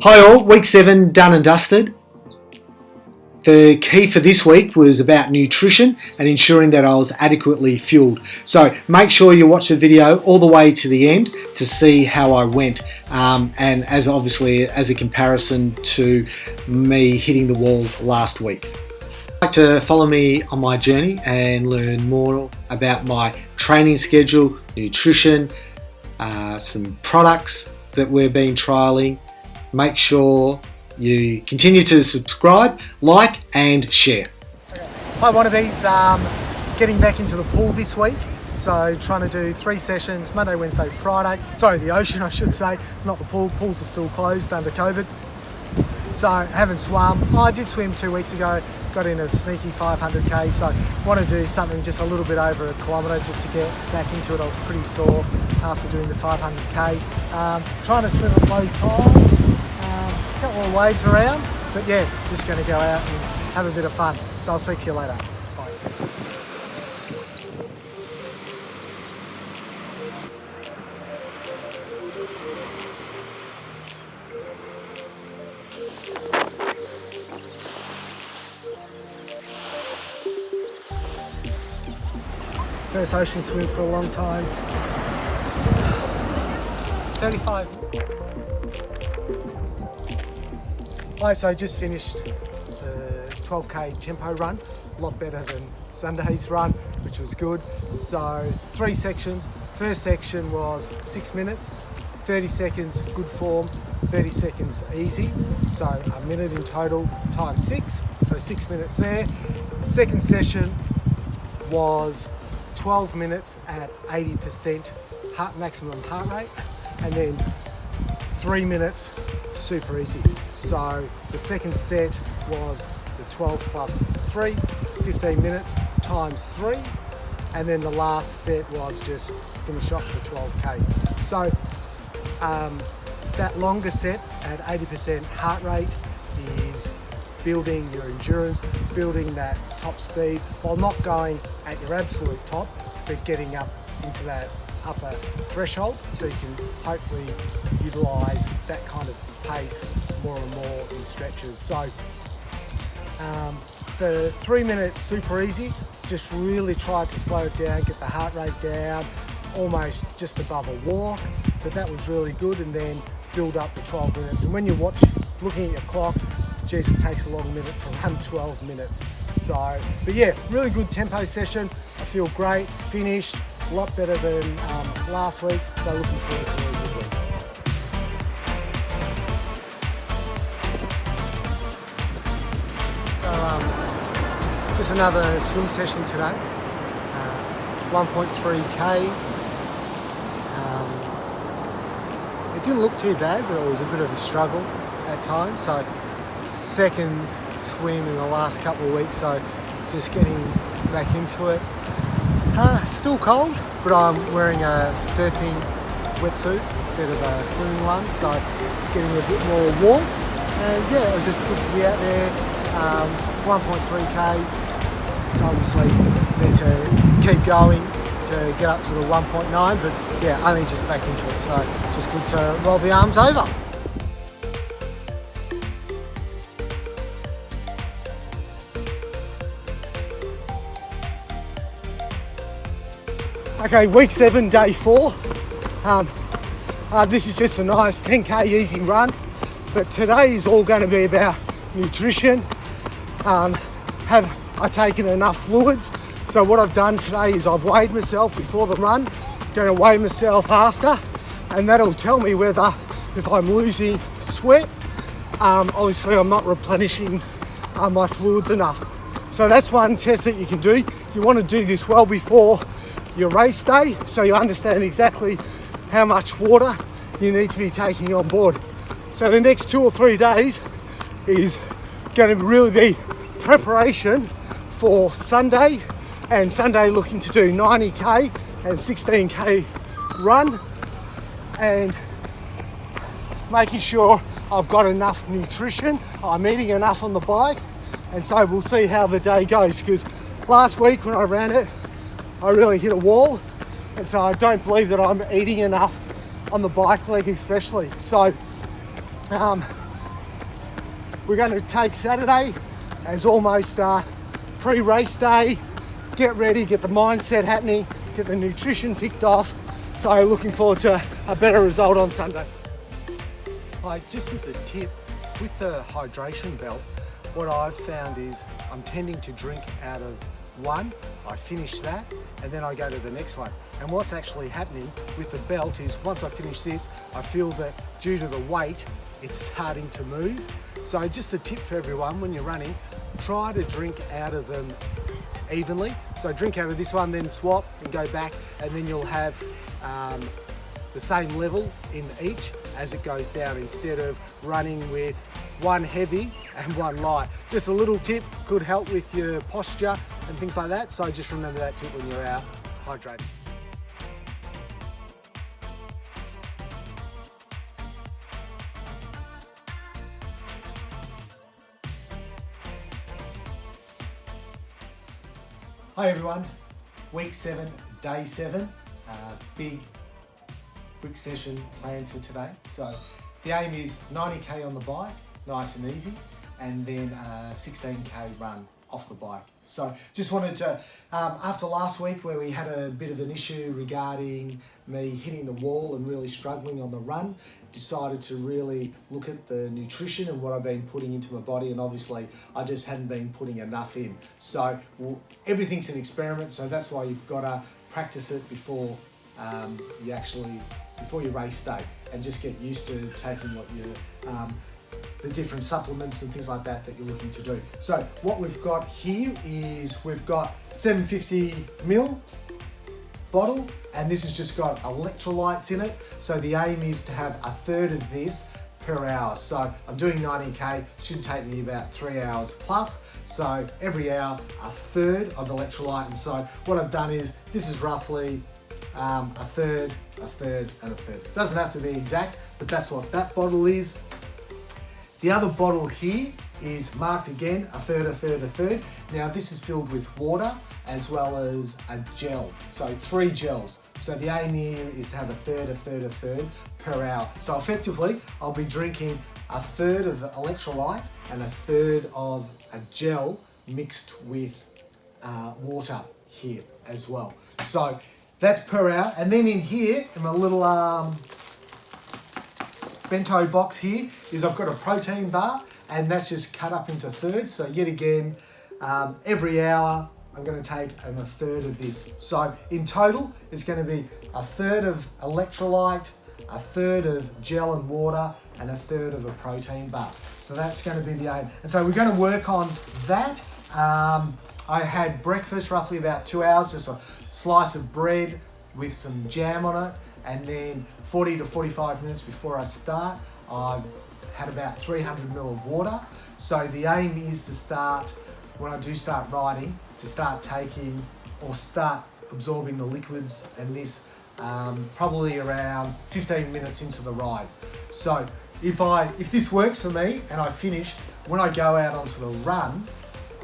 Hi all, week 7 done and dusted. The key for this week was about nutrition and ensuring that I was adequately fueled. So make sure you watch the video all the way to the end to see how I went, and as a comparison to me hitting the wall last week. If you'd like to follow me on my journey and learn more about my training schedule, nutrition, some products that we've been trialling, make sure you continue to subscribe, like and share. Hi wannabes, getting back into the pool this week. So trying to do 3 sessions, Monday, Wednesday, Friday. Sorry, the ocean I should say, not the pool. Pools are still closed under COVID. So haven't swum. I did swim 2 weeks ago, got in a sneaky 500k. So want to do something just a little bit over a kilometre just to get back into it. I was pretty sore after doing the 500k. Trying to swim at low tide. Couple of waves around, but yeah, just going to go out and have a bit of fun. So I'll speak to you later. Bye. First ocean swim for a long time. 35. Hi, so I just finished the 12k tempo run, a lot better than Sunday's run, which was good. So 3 sections. First section was 6 minutes, 30 seconds good form, 30 seconds easy. So a minute in total times 6, so 6 minutes there. Second session was 12 minutes at 80% maximum heart rate, and then 3 minutes super easy. So the second set was the 12 plus 3, 15 minutes times 3, and then the last set was just finish off the 12k. So that longer set at 80% heart rate is building your endurance, building that top speed while not going at your absolute top, but getting up into that upper threshold, so you can hopefully utilise that kind of pace more and more in stretches. So the 3 minute super easy, just really try to slow it down, get the heart rate down, almost just above a walk, but that was really good, and then build up the 12 minutes. And when you watch, looking at your clock, geez, it takes a long minute to run 12 minutes. So, but yeah, really good tempo session. I feel great, finished, a lot better than last week, so looking forward to a good week. So just another swim session today, 1.3k. It didn't look too bad, but it was a bit of a struggle at times. So second swim in the last couple of weeks, so just getting back into it. Still cold, but I'm wearing a surfing wetsuit instead of a swimming one, so getting a bit more warm. And yeah, it was just good to be out there. 1.3k, so obviously need to keep going to get up to the 1.9, but yeah, only just back into it, so just good to roll the arms over. Okay, week 7, day 4. This is just a nice 10k easy run, but today is all going to be about nutrition. Have I taken enough fluids? So what I've done today is I've weighed myself before the run, going to weigh myself after, and that'll tell me whether, if I'm losing sweat, obviously I'm not replenishing my fluids enough. So that's one test that you can do. You want to do this well before your race day, so you understand exactly how much water you need to be taking on board. So the next 2 or 3 days is going to really be preparation for Sunday, and Sunday looking to do 90k and 16k run, and making sure I've got enough nutrition, I'm eating enough on the bike, and so we'll see how the day goes, because last week when I ran it, I really hit a wall, and so I don't believe that I'm eating enough on the bike leg especially. So we're going to take Saturday as almost pre-race day. Get ready, get the mindset happening, get the nutrition ticked off. So looking forward to a better result on Sunday. Just as a tip, with the hydration belt, what I've found is I'm tending to drink out of one, I finish that, and then I go to the next one. And what's actually happening with the belt is once I finish this, I feel that due to the weight, it's starting to move. So just a tip for everyone, when you're running, try to drink out of them evenly. So drink out of this one, then swap and go back, and then you'll have the same level in each as it goes down, instead of running with one heavy and one light. Just a little tip, could help with your posture and things like that. So just remember that tip when you're out hydrated. Hi everyone, week 7, day 7, big session planned for today. So the aim is 90k on the bike, nice and easy, and then a 16k run off the bike. So just wanted to, after last week where we had a bit of an issue regarding me hitting the wall and really struggling on the run, decided to really look at the nutrition and what I've been putting into my body, and obviously I just hadn't been putting enough in. So everything's an experiment, so that's why you've got to practice it before your race day, and just get used to taking what you the different supplements and things like that you're looking to do. So what we've got here is we've got 750ml bottle, and this has just got electrolytes in it. So the aim is to have a third of this per hour. So I'm doing 90k, should take me about 3 hours plus. So every hour, a third of electrolyte. And so what I've done is, this is roughly a third, and a third. Doesn't have to be exact, but that's what that bottle is. The other bottle here is marked again, a third, a third, a third. Now this is filled with water as well as a gel, so 3 gels. So the aim here is to have a third, a third, a third per hour. So effectively, I'll be drinking a third of electrolyte and a third of a gel mixed with water here as well. So that's per hour. And then in here, in my little bento box here, is I've got a protein bar, and that's just cut up into thirds. So yet again, every hour I'm going to take a third of this. So in total, it's going to be a third of electrolyte, a third of gel and water, and a third of a protein bar. So that's going to be the aim. And so we're going to work on that. I had breakfast roughly about 2 hours, just a slice of bread with some jam on it. And then 40 to 45 minutes before I start, I've had about 300ml of water. So the aim is to start, when I do start riding, to start taking or start absorbing the liquids and this probably around 15 minutes into the ride. So if this works for me and I finish, when I go out onto the run,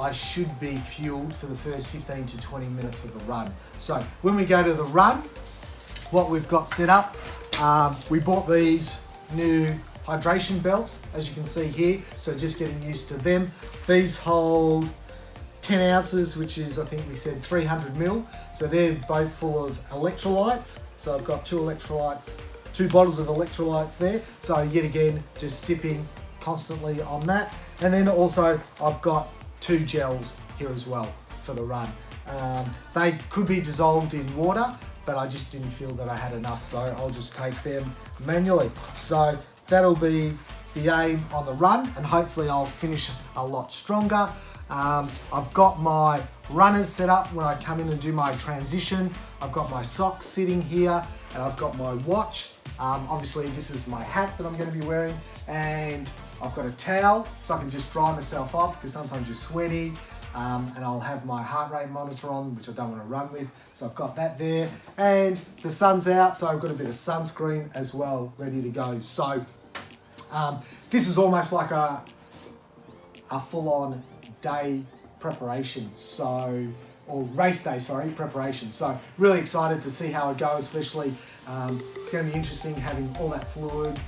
I should be fueled for the first 15 to 20 minutes of the run. So when we go to the run, what we've got set up, we bought these new hydration belts, as you can see here, so just getting used to them. These hold 10 ounces, which is, I think we said 300ml. So they're both full of electrolytes. So I've got 2 bottles of electrolytes there. So yet again, just sipping constantly on that. And then also I've got 2 gels here as well for the run. They could be dissolved in water, but I just didn't feel that I had enough, so I'll just take them manually. So that'll be the aim on the run, and hopefully I'll finish a lot stronger. I've got my runners set up when I come in and do my transition. I've got my socks sitting here, and I've got my watch. Obviously this is my hat that I'm going to be wearing, and I've got a towel so I can just dry myself off, because sometimes you're sweaty. And I'll have my heart rate monitor on, which I don't want to run with. So I've got that there, and the sun's out, so I've got a bit of sunscreen as well, ready to go. So this is almost like a full-on day preparation, or race day, preparation. So really excited to see how it goes, especially it's going to be interesting having all that fluid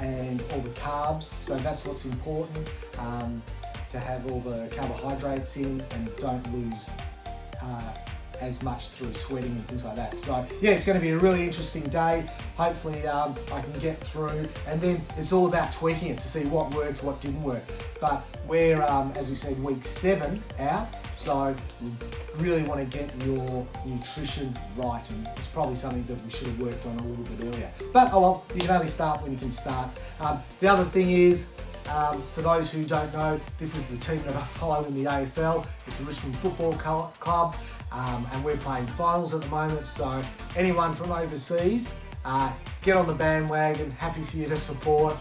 and all the carbs. So that's what's important, to have all the carbohydrates in and don't lose as much through sweating and things like that. So yeah, it's going to be a really interesting day. Hopefully I can get through, and then it's all about tweaking it to see what worked, what didn't work. But we're, as we said, week 7 out, so we really want to get your nutrition right, and it's probably something that we should have worked on a little bit earlier. But oh well, you can only start when you can start. The other thing is, for those who don't know, this is the team that I follow in the AFL. It's a Richmond Football Club, and we're playing finals at the moment. So anyone from overseas, get on the bandwagon. Happy for you to support.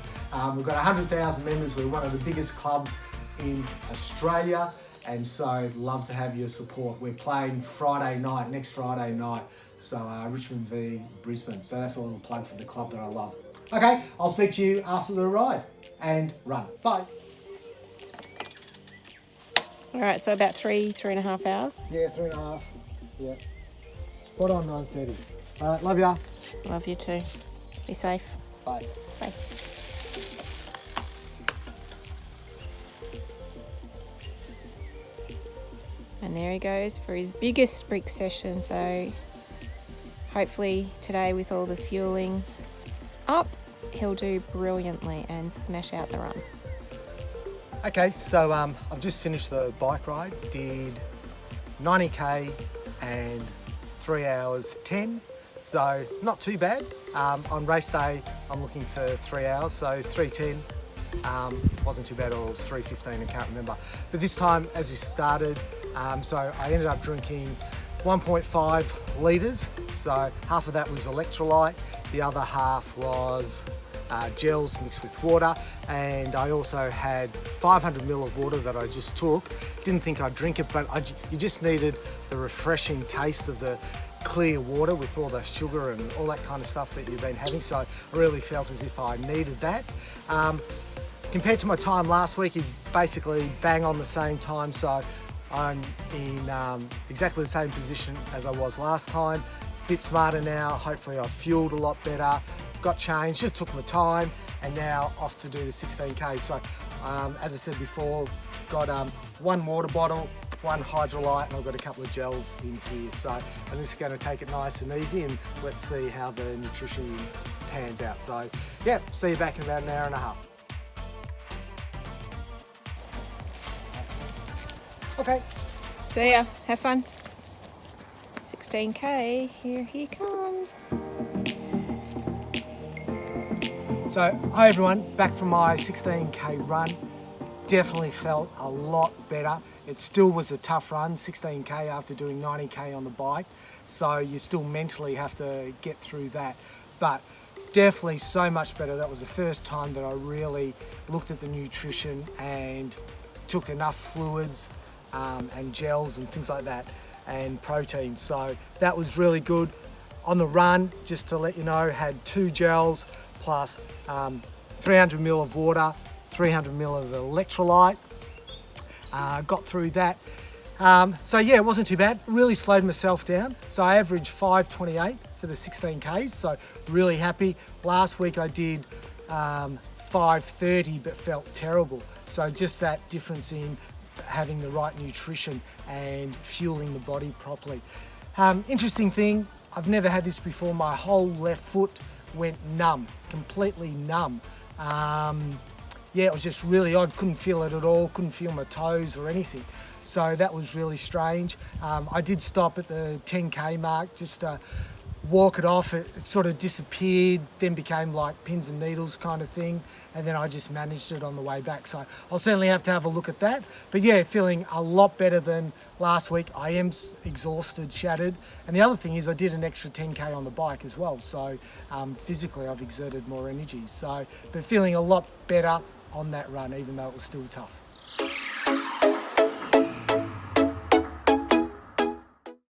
We've got 100,000 members. We're one of the biggest clubs in Australia, and so love to have your support. We're playing next Friday night. So Richmond v Brisbane. So that's a little plug for the club that I love. Okay, I'll speak to you after the ride and run. Bye. All right, so about 3.5 hours. Yeah, 3.5. Yeah. Spot on 9:30. All right, love ya. Love you too. Be safe. Bye. Bye. And there he goes for his biggest brick session. So hopefully today, with all the fueling up, he'll do brilliantly and smash out the run. Okay, so I've just finished the bike ride. Did 90k and 3 hours 10. So not too bad. On race day, I'm looking for 3 hours, so 3:10. Wasn't too bad, or it was 3:15, I can't remember. But this time, as we started, so I ended up drinking 1.5 litres. So half of that was electrolyte, the other half was gels mixed with water, and I also had 500 ml of water that I just took. Didn't think I'd drink it, but you just needed the refreshing taste of the clear water with all the sugar and all that kind of stuff that you've been having. So I really felt as if I needed that. Compared to my time last week, it's basically bang on the same time. So I'm in exactly the same position as I was last time. Bit smarter now. Hopefully I've fueled a lot better. Got changed, just took my time, and now off to do the 16k. So as I said before, got one water bottle, one hydrolyte, and I've got a couple of gels in here. So I'm just going to take it nice and easy, and let's see how the nutrition pans out. So yeah, see you back in about an hour and a half. Okay. See ya. Have fun. 16k. Here he comes. So, hi everyone, back from my 16k run. Definitely felt a lot better. It still was a tough run, 16k after doing 90k on the bike. So you still mentally have to get through that. But definitely so much better. That was the first time that I really looked at the nutrition and took enough fluids and gels and things like that, and protein. So that was really good. On the run, just to let you know, had 2 gels plus 300 ml of water, 300 ml of electrolyte. Got through that. So yeah, it wasn't too bad. Really slowed myself down. So I averaged 5:28 for the 16Ks, so really happy. Last week I did 5:30 but felt terrible. So just that difference in having the right nutrition and fueling the body properly. Interesting thing, I've never had this before. My whole left foot went numb, completely numb. Yeah, it was just really odd. Couldn't feel it at all. Couldn't feel my toes or anything. So that was really strange. I did stop at the 10k mark just to walk it off. It sort of disappeared, then became like pins and needles kind of thing. And then I just managed it on the way back. So I'll certainly have to have a look at that. But yeah, feeling a lot better than last week. I am exhausted, shattered. And the other thing is I did an extra 10k on the bike as well. So physically I've exerted more energy. So, but feeling a lot better on that run, even though it was still tough.